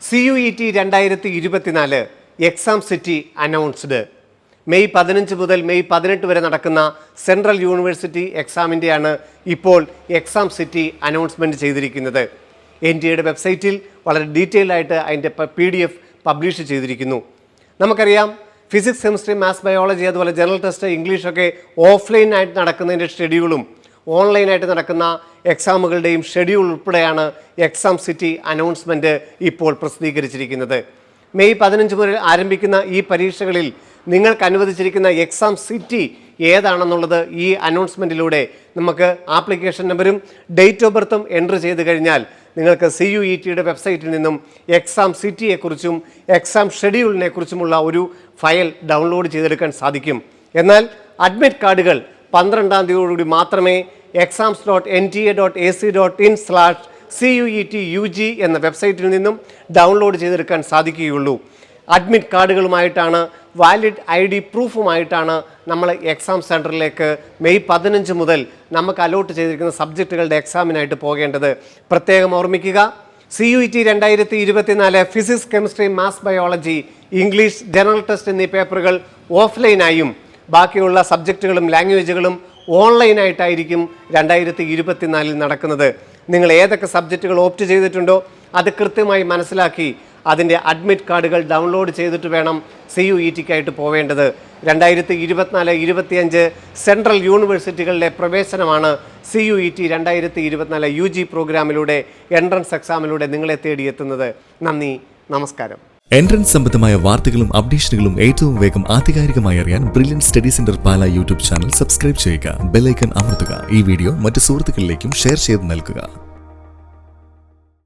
CUET 2024 exam city announced. May 15 മുതൽ May 18 വരെ നടക്കുന്ന സെൻട്രൽ യൂണിവേഴ്സിറ്റി എക്സാമിൻ്റെയാണ് ഇപ്പോൾ എക്സാം സിറ്റി അനൗൺസ്മെൻറ്റ് ചെയ്തിരിക്കുന്നത്. NTA വെബ്സൈറ്റിൽ വളരെ ഡീറ്റെയിൽ ആയിട്ട് അതിൻ്റെ PDF പബ്ലിഷ് ചെയ്തിരിക്കുന്നു. നമുക്കറിയാം, ഫിസിക്സ്, കെമിസ്ട്രി, മാത്സ്, ബയോളജി, അതുപോലെ ജനറൽ ടെസ്റ്റ്, ഇംഗ്ലീഷൊക്കെ ഓഫ്ലൈനായിട്ട് നടക്കുന്നതിൻ്റെ ഷെഡ്യൂളും ഓൺലൈനായിട്ട് നടക്കുന്ന എക്സാമുകളുടെയും ഷെഡ്യൂൾ ഉൾപ്പെടെയാണ് എക്സാം സിറ്റി അനൗൺസ്മെൻറ്റ് ഇപ്പോൾ പ്രസിദ്ധീകരിച്ചിരിക്കുന്നത്. മെയ് 15 മുതൽ ആരംഭിക്കുന്ന ഈ പരീക്ഷകളിൽ നിങ്ങൾക്ക് അനുവദിച്ചിരിക്കുന്ന എക്സാം സിറ്റി ഏതാണെന്നുള്ളത് ഈ അനൗൺസ്മെൻറ്റിലൂടെ നമുക്ക് ആപ്ലിക്കേഷൻ നമ്പറും ഡേറ്റ് ഓഫ് ബർത്തും എൻ്റർ ചെയ്ത് കഴിഞ്ഞാൽ നിങ്ങൾക്ക് CUET വെബ്സൈറ്റിൽ നിന്നും എക്സാം സിറ്റിയെക്കുറിച്ചും എക്സാം ഷെഡ്യൂളിനെ കുറിച്ചുമുള്ള ഒരു ഫയൽ ഡൗൺലോഡ് ചെയ്തെടുക്കാൻ സാധിക്കും. എന്നാൽ അഡ്മിറ്റ് കാർഡുകൾ 12-ാം തീയതിയോടുകൂടി മാത്രമേ exams.nta.ac.in/CUET-UG എന്ന വെബ്സൈറ്റിൽ നിന്നും ഡൗൺലോഡ് ചെയ്തെടുക്കാൻ സാധിക്കുകയുള്ളൂ. അഡ്മിറ്റ് കാർഡുകളുമായിട്ടാണ്, വാലിഡ് ID പ്രൂഫുമായിട്ടാണ് നമ്മൾ എക്സാം സെൻറ്ററിലേക്ക് മെയ് 15 മുതൽ നമുക്ക് അലോട്ട് ചെയ്തിരിക്കുന്ന സബ്ജക്റ്റുകളുടെ എക്സാമിനായിട്ട് പോകേണ്ടത്. പ്രത്യേകം ഓർമ്മിക്കുക, CUET 2024 physics, chemistry, maths, biology, English, general test എന്നീ പേപ്പറുകൾ ഓഫ്ലൈനായും ബാക്കിയുള്ള സബ്ജക്റ്റുകളും ലാംഗ്വേജുകളും ഓൺലൈനായിട്ടായിരിക്കും 2024 നടക്കുന്നത്. നിങ്ങൾ ഏതൊക്കെ സബ്ജക്റ്റുകൾ ഓപ്റ്റ് ചെയ്തിട്ടുണ്ടോ അത് കൃത്യമായി മനസ്സിലാക്കി അതിൻ്റെ അഡ്മിറ്റ് കാർഡുകൾ ഡൗൺലോഡ് ചെയ്തിട്ട് വേണം CUET-ക്കായിട്ട് പോവേണ്ടത്. 2024-25 സെൻട്രൽ യൂണിവേഴ്സിറ്റികളിലെ പ്രവേശനമാണ് CUET 2024 UG പ്രോഗ്രാമിലൂടെ, എൻട്രൻസ് എക്സാമിലൂടെ നിങ്ങളെ തേടിയെത്തുന്നത്. നന്ദി, നമസ്കാരം. എൻട്രൻസ് സംബന്ധമായ വാർത്തകളും അപ്ഡേഷനുകളും ഏറ്റവും വേഗം ആധികാരികമായി അറിയാൻ ബ്രില്യൻറ്റ് സ്റ്റഡി സെന്റർ പാല യൂട്യൂബ് ചാനൽ സബ്സ്ക്രൈബ് ചെയ്യുക. ബെൽ ഐക്കൺ അമർത്തുക. ഈ വീഡിയോ മറ്റ് സുഹൃത്തുക്കളിലേക്കും ഷെയർ ചെയ്ത് നൽകുക.